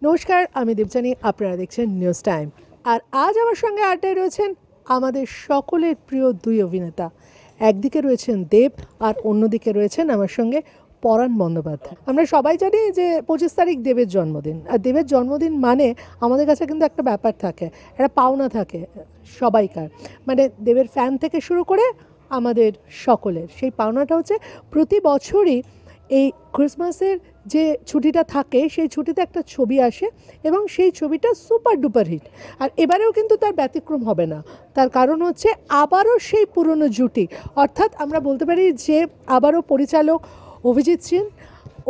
নমস্কার, আমি দীপজানি, আপনারা দেখছেন নিউজ টাইম। আর আজ আমার সঙ্গে আড্ডায় রয়েছেন আমাদের সকলের প্রিয় দুই অভিনেতা। একদিকে রয়েছেন দেব আর অন্যদিকে রয়েছেন আমার সঙ্গে পরাণ বন্দ্যোপাধ্যায়। আমরা সবাই জানি যে 25 তারিখ দেবের জন্মদিন, আর দেবের জন্মদিন মানে আমাদের কাছে কিন্তু একটা ব্যাপার থাকে, একটা পাওনা থাকে সবাইকার, মানে দেবের ফ্যান থেকে শুরু করে আমাদের সকলের। সেই পাওনাটা হচ্ছে প্রতি বছরই এই ক্রিসমাসের যে ছুটিটা থাকে সেই ছুটিতে একটা ছবি আসে এবং সেই ছবিটা সুপার ডুপার হিট। আর এবারেও কিন্তু তার ব্যতিক্রম হবে না। তার কারণ হচ্ছে আবারও সেই পুরনো জুটি, অর্থাৎ আমরা বলতে পারি যে আবারও পরিচালক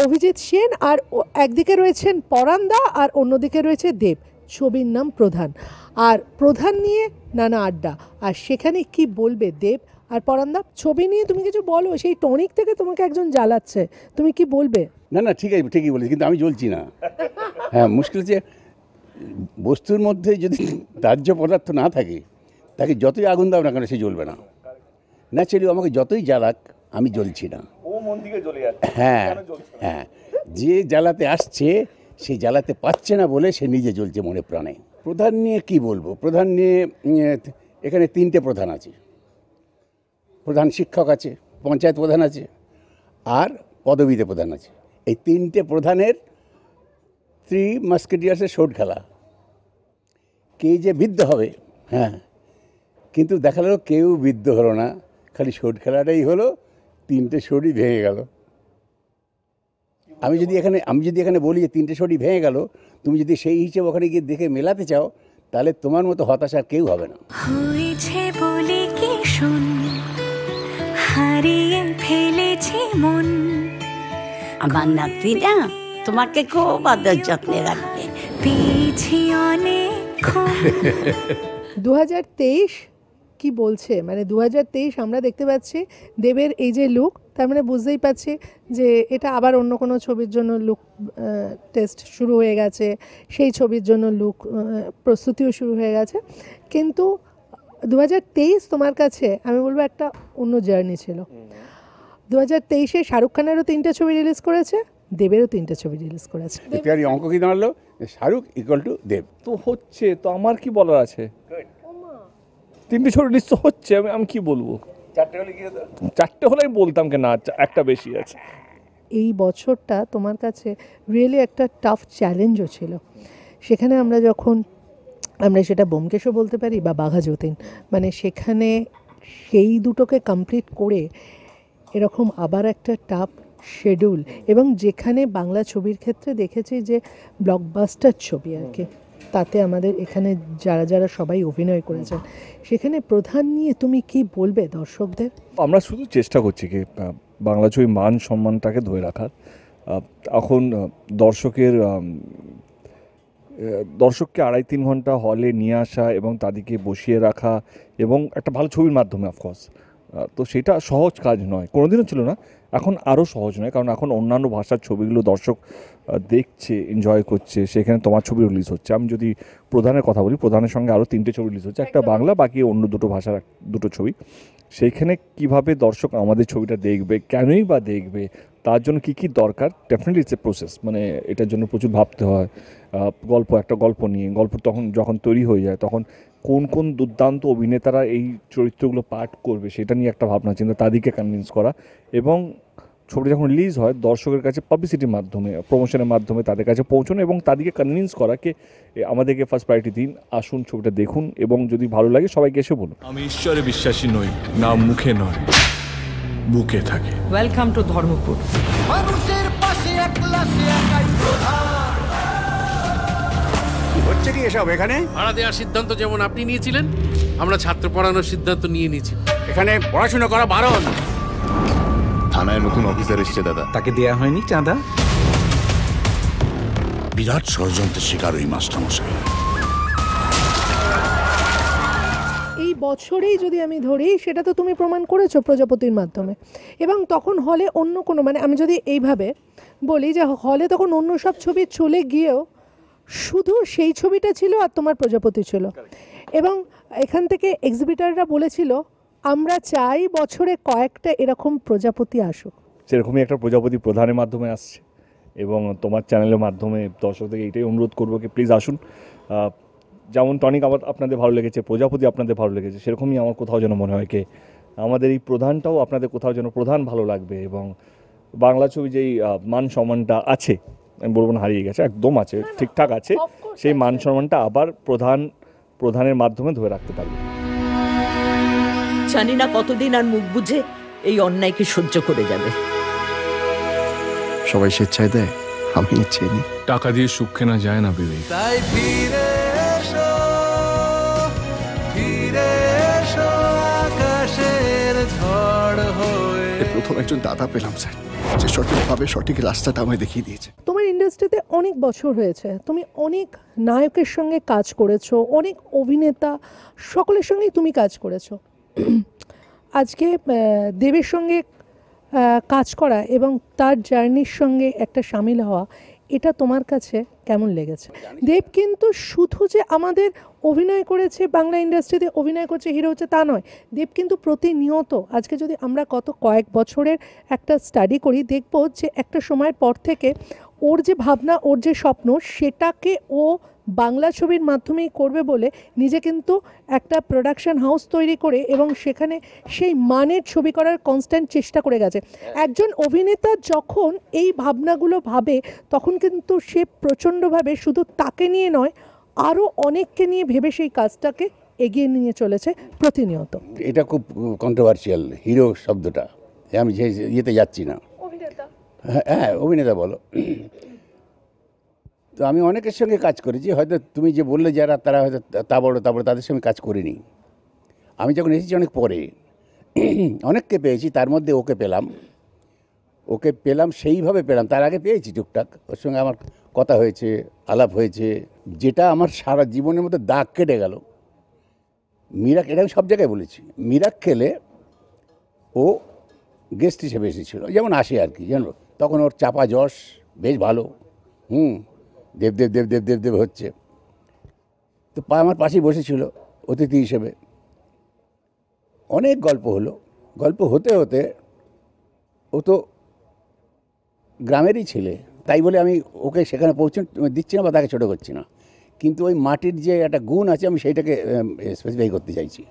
অভিজিৎ সেন আর একদিকে রয়েছেন পরাণদা আর অন্যদিকে রয়েছে দেব। ছবির নাম প্রধান, আর প্রধান নিয়ে নানা আড্ডা। আর সেখানে কি বলবে দেব আর পরাণদা? ছবি নিয়ে তুমি কিছু বলো, সেই টনিক থেকে তোমাকে একজন জ্বালাচ্ছে, তুমি কি বলবে? না ঠিকই বলেছি, কিন্তু আমি জ্বলছি না। হ্যাঁ, মুশকিল হচ্ছে বস্তুর মধ্যে যদি দাহ্য পদার্থ না থাকে, তাকে যতই আগুন দাও না কেন সে জ্বলবে না। ন্যাচারালি আমাকে যতই জ্বালাক আমি জ্বলছি না। ও মন থেকে জ্বলে যাচ্ছে। হ্যাঁ, যে জ্বালাতে আসছে সে জ্বালাতে পাচ্ছে না বলে সে নিজে জ্বলছে মনে প্রাণে। প্রধান নিয়ে কি বলবো? প্রধান নিয়ে এখানে 3টে প্রধান আছে। প্রধান শিক্ষক আছে, পঞ্চায়েত প্রধান আছে, আর পদবীতে প্রধান আছে। এই 3টে প্রধানের 3 মাস্কেটিয়ার্সের শোট খেলা। কে যে বিদ্ধ হবে, হ্যাঁ, কিন্তু দেখা গেল কেউ বিদ্ধ হলো না, খালি শোট খেলাটাই হলো, 3টে শোটই ভেঙে গেল। আমি যদি এখানে বলি যে 3টে শোটই ভেঙে গেল, তুমি যদি সেই হিসেবে ওখানে গিয়ে দেখে মেলাতে চাও, তাহলে তোমার মতো হতাশা কেউ হবে না। হয়েছে বলে কি শুন, হারিয়ে ফেলেছি মন। আমার নাতিরা তোমাকে খুব আদর যত্নে রাখবে। পেয়েছি অনেকক্ষণ। 2023 কি বলছে, মানে 2023 আমরা দেখতে পাচ্ছি দেবের এই যে লুক, তার মানে বুঝতেই পারছি যে এটা আবার অন্য কোনো ছবির জন্য লুক টেস্ট শুরু হয়ে গেছে, সেই ছবির জন্য লুক প্রস্তুতিও শুরু হয়ে গেছে। কিন্তু 2023 তোমার কাছে আমি বলবো একটা অন্য জার্নি ছিল। 2023-এ শাহরুখ খানেরও 3টে ছবি রিলিজ করেছে, দেবেরও 3টে ছবি রিলিজ করেছে। এটারই অঙ্ক কি দাঁড়ালো? শাহরুখ ইকুয়াল টু দেব। তো হচ্ছে, তো আমার কি বলার আছে? 3টে ছবি রিলিজ তো হচ্ছে, আমি কি বলবো? 4টে হলে আমি বলতাম কেন, একটা বেশি আছে। এই বছরটা তোমার কাছে রিয়েলি একটা টাফ চ্যালেঞ্জও ছিল। সেখানে আমরা সেটা ব্যোমকেশও বলতে পারি বা বাঘা যতীন, মানে সেখানে সেই দুটোকে কমপ্লিট করে এরকম আবার একটা টাফ শিডিউল, এবং যেখানে বাংলা ছবির ক্ষেত্রে দেখেছি যে ব্লকবাস্টার ছবি আর কি, তাতে আমাদের এখানে যারা সবাই অভিনয় করেছেন, সেখানে প্রধান নিয়ে তুমি কি বলবে দর্শকদের? আমরা শুধু চেষ্টা করছি কি বাংলা ছবি মান সম্মানটাকে ধরে রাখার। এখন দর্শককে 2.5-3 ঘন্টা হলে নিয়ে আসা এবং তাদেরকে বসিয়ে রাখা এবং একটা ভালো ছবির মাধ্যমে, অফকোর্স, তো সেটা সহজ কাজ নয়, কোনোদিনও ছিল না, এখন আরও সহজ নয়, কারণ এখন অন্যান্য ভাষার ছবিগুলো দর্শক দেখছে, এনজয় করছে, সেখানে তোমার ছবি রিলিজ হচ্ছে। আমি যদি প্রধানের কথা বলি, প্রধানের সঙ্গে আরও 3টে ছবি রিলিজ হচ্ছে, একটা বাংলা, বাকি অন্য 2 ভাষার 2 ছবি। সেইখানে কিভাবে দর্শক আমাদের ছবিটা দেখবে, কেনই বা দেখবে, তার জন্য কী দরকার, ডেফিনেটলি ইটস এ প্রসেস। মানে এটার জন্য প্রচুর ভাবতে হয়। একটা গল্প নিয়ে যখন তৈরি হয়ে যায়, তখন কোন দুর্দান্ত অভিনেতারা এই চরিত্রগুলো পাঠ করবে সেটা নিয়ে একটা ভাবনা চিন্তা, তাদেরকে কনভিন্স করা, এবং ছবিটা যখন রিলিজ হয় দর্শকের কাছে পাবলিসিটির মাধ্যমে, প্রমোশনের মাধ্যমে তাদের কাছে পৌঁছানো এবং তাদেরকে কনভিন্স করাকে আমাদেরকে ফার্স্ট প্রায়োরিটি দিন, আসুন ছবিটা দেখুন, এবং যদি ভালো লাগে সবাইকে এসে বলুন। আমি ঈশ্বরে বিশ্বাসী নই, না মুখে নয়, বুকে থাকে। Welcome to Dharmapur. মানুষের পাশে একলা সে একাই প্রধান। হচ্ছে কি এসব এখানে? ভাড়া দেওয়ার সিদ্ধান্ত যেমন আপনি নিয়েছিলেন, আমরা ছাত্র পড়ানোর সিদ্ধান্ত নিয়ে নিয়েছি। এখানে পড়াশোনা করা বারণ। থানায় নতুন অফিসার এসেছে দাদা। তাকে দেয়া হয়নি চাঁদা? বিরাট ষড়যন্ত্রের শিকার ওই মাস্টারমশাই। এই বছরেই যদি আমি ধরি, সেটা তো তুমি প্রমাণ করেছো প্রজাপতির মাধ্যমে, এবং তখন হলে অন্য কোনো, মানে আমি যদি এইভাবে বলি যে হলে তখন অন্য সব ছবি চলে গিয়েও শুধু সেই ছবিটা ছিল আর তোমার প্রজাপতি ছিল, এবং এখান থেকে এক্সিবিটাররা বলেছিল আমরা চাই বছরে কয়েকটা এরকম প্রজাপতি আসুক। সেরকমই একটা প্রজাপতি প্রধানের মাধ্যমে আসছে, এবং তোমার চ্যানেলের মাধ্যমে দর্শকদের এইটাই অনুরোধ করবো কি প্লিজ আসুন। যেমন টনিক আপনাদের ভালো লেগেছে, প্রজাপতি আপনাদের ভালো লেগেছে, সেরকমই আমার কোথাও যেন মনে হয় কি আমাদের এই প্রধানটাও আপনাদের কোথাও যেন প্রধান ভালো লাগবে, এবং বাংলা ছবি যেই মান সম্মানটা আছে, আমি বলবো না হারিয়ে গেছে, একদম আছে, ঠিকঠাক আছে, সেই মান সম্মানটা আবার প্রধানের মাধ্যমে ধরে রাখতে পারবে। জানি না কতদিন আর মুখ বুঝে এই অন্যায়কে সহ্য করে যাবে। সবাই স্বেচ্ছায় দেয়, আমি ইচ্ছে নিই। টাকা দিয়ে সুখ কেনা যায় না বিবেক। তাই ফিরে এসো আকাশের ঝড় হয়ে। প্রথম একজন দাদা পেলাম স্যার, যে সঠিকভাবে সঠিক রাস্তাটা আমায় দেখিয়ে দিয়েছে। তোমার ইন্ডাস্ট্রিতে অনেক বছর হয়েছে, তুমি অনেক নায়কের সঙ্গে কাজ করেছো, অনেক অভিনেতা সকলের সঙ্গেই তুমি কাজ করেছো। আজকে দেবের সঙ্গে কাজ করা এবং তার জার্নির সঙ্গে একটা সামিল হওয়া, এটা তোমার কাছে কেমন লেগেছে? দেব কিন্তু শুধু যে আমাদের অভিনয় করেছে, বাংলা ইন্ডাস্ট্রিতে অভিনয় করছে, হিরো হচ্ছে তা নয়। দেব কিন্তু প্রতিনিয়ত, আজকে যদি আমরা কয়েক বছরের একটা স্টাডি করি, দেখব যে একটা সময়ের পর থেকে ওর যে ভাবনা, ওর যে স্বপ্ন, সেটাকে ও বাংলা ছবির মাধ্যমেই করবে বলে নিজে কিন্তু একটা প্রোডাকশন হাউস তৈরি করে এবং সেখানে সেই মানের ছবি করার কনস্ট্যান্ট চেষ্টা করে গেছে। একজন অভিনেতা যখন এই ভাবনাগুলো ভাবে, তখন কিন্তু সে প্রচণ্ডভাবে শুধু তাকে নিয়ে নয়, আরও অনেককে নিয়ে ভেবে সেই কাজটাকে এগিয়ে নিয়ে চলেছে প্রতিনিয়ত। এটা খুব কন্ট্রোভার্সিয়াল, হিরো শব্দটা, আমি যে ইয়েতে যাচ্ছি না। অভিনেতা, হ্যাঁ অভিনেতা বলো। তো আমি অনেকের সঙ্গে কাজ করেছি, হয়তো তুমি যে বললে যারা, তারা হয়তো তা বড় তাদের সঙ্গে কাজ করিনি। আমি যখন এসেছি অনেক পরে, অনেককে পেয়েছি, তার মধ্যে ওকে পেলাম সেইভাবে পেলাম। তার আগে পেয়েছি টুকটাক, ওর সঙ্গে আমার কথা হয়েছে, আলাপ হয়েছে, যেটা আমার সারা জীবনের মধ্যে দাগ কেটে গেল। এটা আমি সব জায়গায় বলেছি, মিরাক্কেলে ও গেস্ট হিসেবে এসেছিলো, যেমন আসে আর কি, জানো, তখন ওর চাপা যশ বেশ ভালো, দেব হচ্ছে, তো আমার পাশেই বসেছিল অতিথি হিসেবে। অনেক গল্প হলো, গল্প হতে হতে ও তো গ্রামেরই ছেলে, তাই বলে আমি ওকে সেখানে পৌঁছে দিচ্ছি না বা তাকে ছোটো করছি না, কিন্তু ওই মাটির যে একটা গুণ আছে, আমি সেইটাকে স্পেসিফাই করতে চাইছি।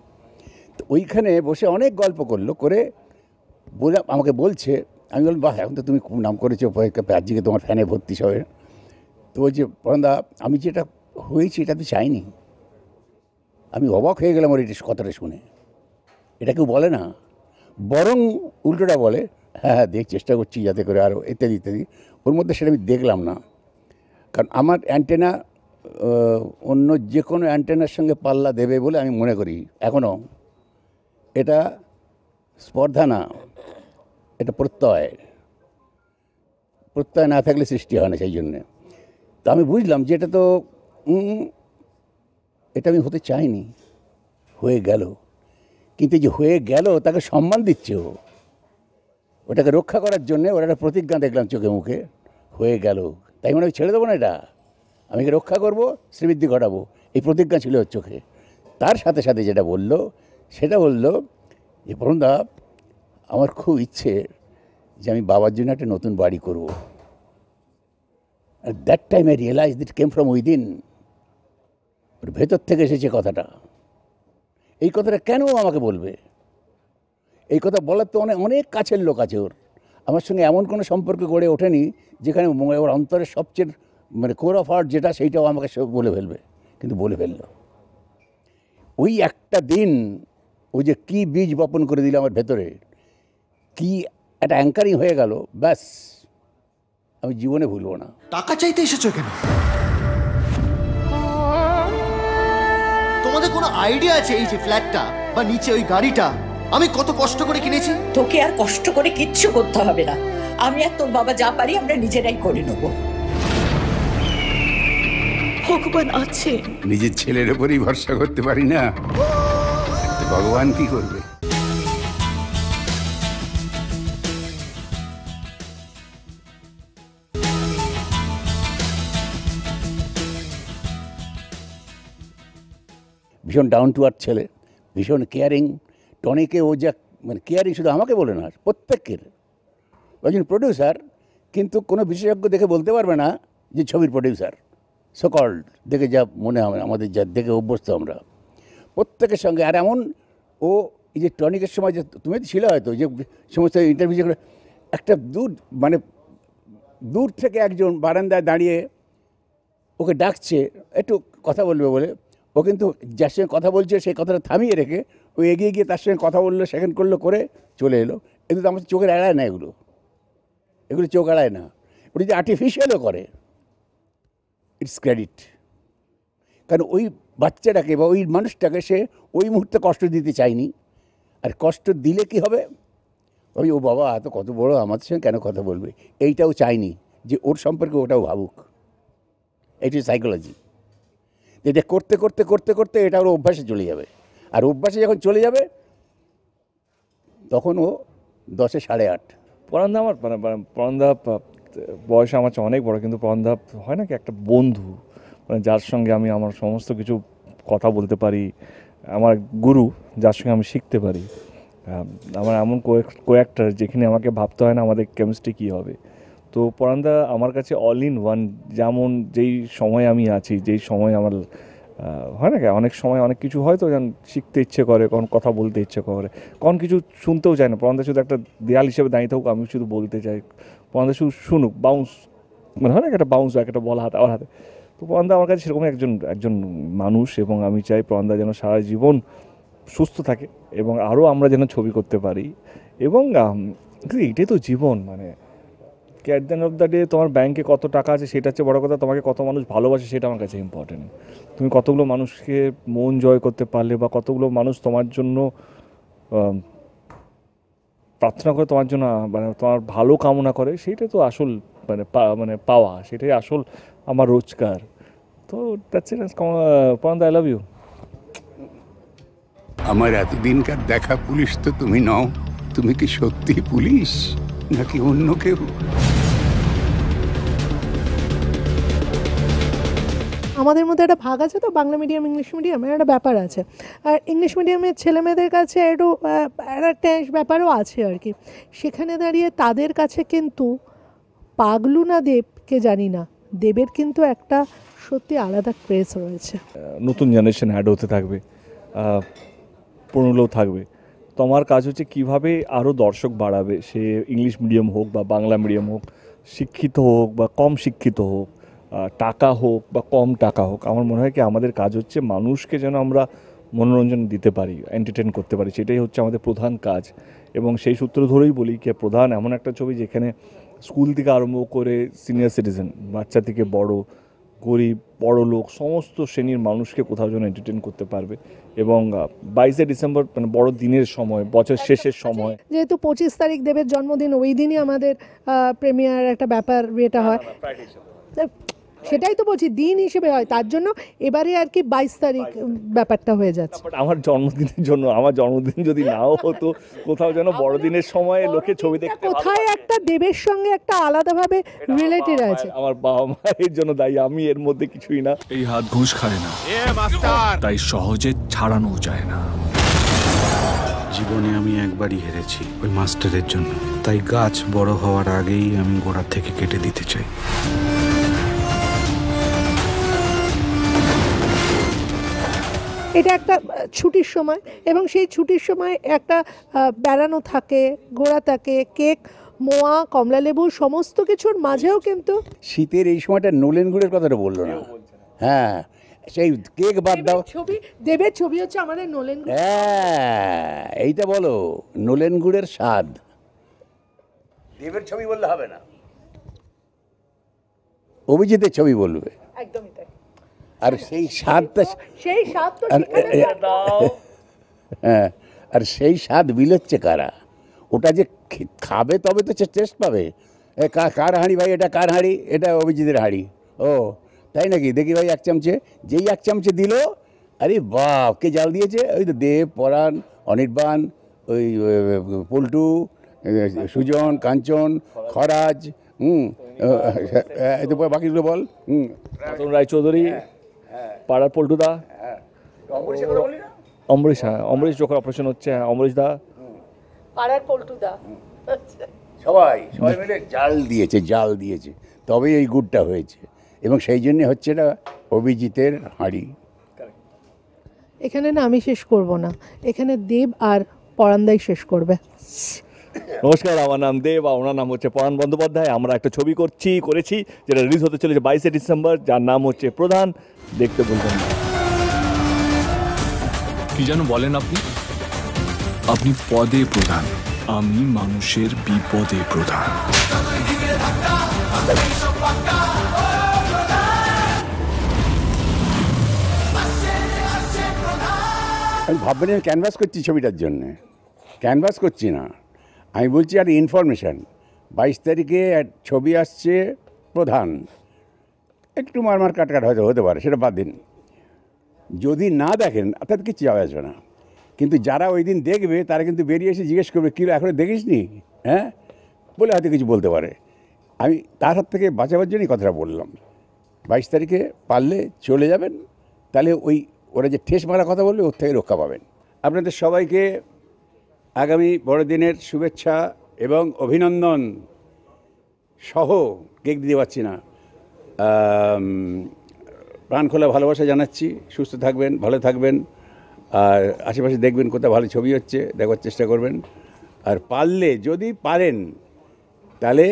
তো ওইখানে বসে অনেক গল্প করে আমাকে বলছে, আমি বললাম বাহ, এখন তো তুমি খুব নাম করেছো, আজকে তোমার ফ্যানে ভর্তি সবাই। তো বলছে পরন্দা, আমি যেটা হয়েছি এটা তো চাইনি। আমি অবাক হয়ে গেলাম ওর এটা কথাটা শুনে। এটা কেউ বলে না, বরং উল্টোটা বলে, হ্যাঁ দেখ চেষ্টা করছি যাতে করে আরও ইত্যাদি ইত্যাদি। ওর মধ্যে সেটা আমি দেখলাম না, কারণ আমার অ্যান্টেনা অন্য যে কোনো অ্যান্টেনার সঙ্গে পাল্লা দেবে বলে আমি মনে করি এখনও। এটা স্পর্ধা না, এটা প্রত্যয় না থাকলে সৃষ্টি হয় না, সেই জন্যে। তো আমি বুঝলাম যে এটা তো এটা আমি হতে চাইনি, হয়ে গেল। কিন্তু যে হয়ে গেল তাকে সম্মান দিচ্ছে ও, ওটাকে রক্ষা করার জন্যে ওর একটা প্রতিজ্ঞা দেখলাম চোখে মুখে, হয়ে গেল। তাই মানে আমি ছেড়ে দেবো না, এটা আমি রক্ষা করবো, শ্রীবৃদ্ধি ঘটাবো, এই প্রতিজ্ঞা ছিল ওর চোখে। তার সাথে সাথে যেটা বললো, সেটা বললো যে পরমদা, আমার খুব ইচ্ছে যে আমি বাবার জন্য একটা নতুন বাড়ি করবো। At that time I realized it came from within. ওর ভেতর থেকে এসেছে কথাটা। এই কথাটা কেন আমাকে বলবে? এই কথা বলার তো অনেক কাছের লোক আছে ওর। আমার সঙ্গে এমন কোনো সম্পর্ক গড়ে ওঠেনি যেখানে ওর অন্তরের সবচেয়ে কোর অফ হার্ট যেটা, সেইটাও আমাকে বলে ফেলবে, কিন্তু বলে ফেললো। ওই একটা দিন ও যে কী বীজ বপন করে দিল আমার ভেতরে, কি একটা অ্যাঙ্কারিং হয়ে গেল, ব্যাস আমি জীবনে ভুলবো না। টাকা চাইতে এসেছো কেন? তোমাদের কোনো আইডিয়া আছে এই যে ফ্ল্যাটটা বা নিচে ওই গাড়িটা আমি কত কষ্ট করে কিনেছি? তোকে আর কষ্ট করে কিচ্ছু করতে হবে না, আমি আর তোর বাবা যা পারি আমরা নিজেরাই করে নেব। ভগবান আছে, নিজের ছেলের উপরই ভরসা করতে পারি না, ভগবান কি করবে? ভীষণ ডাউন টু আর্থ ছেলে, ভীষণ কেয়ারিং। টনিকে ও যা কেয়ারিং শুধু আমাকে বলে না, প্রত্যেকের। একজন প্রডিউসার কিন্তু কোনো বিশেষজ্ঞ দেখে বলতে পারবে না যে ছবির প্রডিউসার, সকল্ড দেখে যা মনে হয় আমাদের, যা দেখে অভ্যস্ত আমরা প্রত্যেকের সঙ্গে। আর এমন ও এই যে টনিকের সময় যে তুমি তো ছিল হয়তো, যে সমস্ত ইন্টারভিউ যেগুলো, একটা দূর থেকে একজন বারান্দায় দাঁড়িয়ে ওকে ডাকছে একটু কথা বলবে বলে, ও কিন্তু যার সঙ্গে কথা বলছে সেই কথাটা থামিয়ে রেখে ও এগিয়ে গিয়ে তার সঙ্গে কথা বললো, সেকেন্ড করলো, করে চলে এলো। কিন্তু আমাদের চোখের এড়ায় না, এগুলো চোখ এড়ায় না। ওটা যে আর্টিফিশিয়ালও করে, ইটস ক্রেডিট। কারণ ওই বাচ্চাটাকে বা ওই মানুষটাকে সে ওই মুহূর্তে কষ্ট দিতে চায়নি। আর কষ্ট দিলে কি হবে, ওই ও বাবা এত কত বড়, আমাদের সঙ্গে কেন কথা বলবে, এইটাও চাইনি যে ওর সম্পর্কে ওটাও ভাবুক। এইটাই সাইকোলজি। এটা করতে করতে করতে করতে এটা ওর অভ্যাসে চলে যাবে। আর অভ্যাসে যখন চলে যাবে তখন ও 10-এ 8.5। পরান্দা আমার পরান্দা বয়সে আমার চেয়ে অনেক বড়, কিন্তু পরান্দা হয় না কি একটা বন্ধু, মানে যার সঙ্গে আমি আমার সমস্ত কিছু কথা বলতে পারি, আমার গুরু, যার সঙ্গে আমি শিখতে পারি। আমার এমন কো-অ্যাক্টর যেখানে আমাকে ভাবতে হয় না আমাদের কেমিস্ট্রি কী হবে। তো পরান্দা আমার কাছে অল ইন ওয়ান। যেমন যেই সময় আমি আছি, যেই সময় আমার হয় না কি অনেক সময় অনেক কিছু হয়তো যেন শিখতে ইচ্ছে করে, কখন কথা বলতে ইচ্ছে করে, কখন কিছু শুনতেও চায় না। পরান্দা শুধু একটা দেয়াল হিসেবে দাঁড়িয়ে থাকুক, আমি শুধু বলতে চাই, পরান্দা শুধু শুনুক, বাউন্স, মানে হয় না একটা বাউন্স, একটা বলা হাতে আমার হাতে। তো পরান্দা আমার কাছে সেরকম একজন মানুষ, এবং আমি চাই পরান্দা যেন সারা জীবন সুস্থ থাকে এবং আরও আমরা যেন ছবি করতে পারি। এবং এইটাই তো জীবন, মানে at the end of the day তোমার ব্যাংকে কত টাকা আছে সেটা হচ্ছে বড় কথা, তোমাকে কত মানুষ ভালোবাসে সেটা আমার কাছে ইম্পর্টেন্ট। তুমি কতগুলো মানুষকে মন জয় করতে পারলে, বা কতগুলো মানুষ তোমার জন্য প্রার্থনা করে, তোমার জন্য মানে তোমার ভালো কামনা করে, সেইটাই তো আসল মানে পাওয়া, সেটাই আসল আমার রোজগার। তো দ্যাটস ইট। পরান্দা, আই লাভ ইউ। আমার এতদিনকার দেখা পুলিশ তো তুমি নও। তুমি কি সত্যি পুলিশ নাকি অন্য কেউ? আমাদের মধ্যে একটা ভাগ আছে তো, বাংলা মিডিয়াম ইংলিশ মিডিয়ামের একটা ব্যাপার আছে। আর ইংলিশ মিডিয়ামের ছেলেমেয়েদের কাছে একটু একটা ব্যাপারও আছে আর কি। সেখানে দাঁড়িয়ে তাদের কাছে কিন্তু পাগলু না দেবকে জানি না, দেবের কিন্তু একটা সত্যি আলাদা ক্রেজ রয়েছে। নতুন জেনারেশন অ্যাড হতে থাকবে, পুরনোও থাকবে। তোমার কাজ হচ্ছে কীভাবে আরও দর্শক বাড়াবে, সে ইংলিশ মিডিয়াম হোক বা বাংলা মিডিয়াম হোক, শিক্ষিত হোক বা কম শিক্ষিত হোক, টাকা হোক বা কম টাকা হোক। আমার মনে হয় কি আমাদের কাজ হচ্ছে মানুষকে যেন আমরা মনোরঞ্জন দিতে পারি, এন্টারটেন করতে পারি, সেটাই হচ্ছে আমাদের প্রধান কাজ। এবং সেই সূত্র ধরেই বলি কি প্রধান এমন একটা ছবি যেখানে স্কুল থেকে আরম্ভ করে সিনিয়র সিটিজেন, বাচ্চা থেকে বড়, গরিব, বড় লোক, সমস্ত শ্রেণীর মানুষকে কোথাও যেন এন্টারটেন করতে পারবে। এবং 22শে ডিসেম্বর মানে বড় দিনের সময়, বছর শেষের সময়, যেহেতু 25 তারিখ দেবের জন্মদিন, ওই দিনই আমাদের প্রেমিয়ার একটা ব্যাপার এটা হয়, সেটাই তো বলছি দিন হিসেবে হয়, তার জন্য এবারে আর কি 22 তারিখ ব্যাপারটা হয়ে যাচ্ছে। আমার জন্মদিনের জন্য, আমার জন্মদিন যদি নাও হতো, কোথাও যেন বড়দিনের সময় লোকে ছবি দেখতে কোথায় একটা দেবের সঙ্গে একটা আলাদাভাবে রিলেটেড আছে। আমার বাবা মায়ের জন্য দায়ী, আমি এর মধ্যে কিছুই না। এই হাত ঘুষ খায় না, তাই সহজে ছাড়ানো যায় না। জীবনে আমি একবারই হেরেছি ওই মাস্টারের জন্য, তাই গাছ বড় হওয়ার আগেই আমি গোড়া থেকে কেটে দিতে চাই। এটা একটা ছুটির সময়, এবং সেই ছুটির সময় একটা বেড়ানো থাকে, ঘোরা থাকে, কেক, মোয়া, কমলালেবু, সমস্ত কিছুর মাঝেও কিন্তু শীতের এই সময়টা নলেন গুড়ের কথাটা বললো না। হ্যাঁ, সেই কেক বাদ দাও, ছবি, দেবের ছবি হচ্ছে আমাদের নলেন গুড়। হ্যাঁ, এইটা বলো, নলেন গুড়ের স্বাদ। দেবের ছবি বললে হবে না, অভিজিতের ছবি বলবে। একদমই তাই। আর সেই স্বাদটা, হ্যাঁ, আর সেই স্বাদ বিলোচ্ছে কারা? ওটা যে খাবে তবে তো টেস্ট পাবে। কার হাঁড়ি ভাই, এটা কার হাঁড়ি? এটা অভিজিতের হাঁড়ি। ও তাই নাকি? দেখি ভাই এক চামচে, যেই এক চামচে দিল, আরে বাপ, কে জাল দিয়েছে? ওই তো দেব, পরাণ, অনির্বাণ, ওই পল্টু, সুজন, কাঞ্চন, খরাজ, বাকিগুলো বল, রায়চৌধুরী, পাড়ার পল্টুদা, অমরিশ, হ্যাঁ অমরিশ যখন অপারেশন হচ্ছে, হ্যাঁ অমরিশ দা, পাড়ার পল্টুদা, সবাই মিলে জাল দিয়েছে তবেই এই গুড়টা হয়েছে, এবং সেই জন্যে হচ্ছে এটা অভিজিতের হাঁড়ি। এখানে না আমি শেষ করব না, এখানে দেব আর পরানদাই শেষ করবে। নমস্কার, আমার নাম দেব আর ওনার নাম হচ্ছে পরাণ বন্দ্যোপাধ্যায়। আমরা একটা ছবি করেছি যেটা রিলিজ হতে চলেছে 22শে ডিসেম্বর, যার নাম হচ্ছে প্রধান। দেখতে বলবেন না। কি যেন বলেন আপনি? আপনি পদে প্রধান, আমি মানুষের বিপদে প্রধান। আমি ভাববেন আমি ক্যানভাস করছি ছবিটার জন্যে, ক্যানভাস করছি না, আমি বলছি আর ইনফরমেশান। 22 তারিখে ছবি আসছে প্রধান, একটু মারমার কাটকাট হয়তো হতে পারে, সেটা বাদ দিন। যদি না দেখেন তাতে কিছু যাবে আসবে না, কিন্তু যারা ওই দিন দেখবে তারা কিন্তু বেরিয়ে এসে জিজ্ঞেস করবে কী এখনো দেখিস নি, হ্যাঁ বলে হয়তো কিছু বলতে পারে। আমি তার হাত থেকে বাঁচাবার জন্যই কথাটা বললাম। 22 তারিখে পারলে চলে যাবেন, তাহলে ওরা যে ঠেস মারা কথা বলবে ওর থেকে রক্ষা পাবেন। আপনাদের সবাইকে আগামী বড়দিনের শুভেচ্ছা এবং অভিনন্দন সহ, কেক দিতে পারছি না, প্রাণখোলা ভালোবাসা জানাচ্ছি। সুস্থ থাকবেন, ভালো থাকবেন, আর আশেপাশে দেখবেন কোথাও ভালো ছবি হচ্ছে, দেখার চেষ্টা করবেন। আর পারলে, যদি পারেন, তাহলে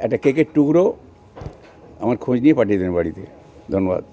একটা কেকের টুকরো আমার খোঁজ নিয়ে পাঠিয়ে দেবেন বাড়িতে। ধন্যবাদ।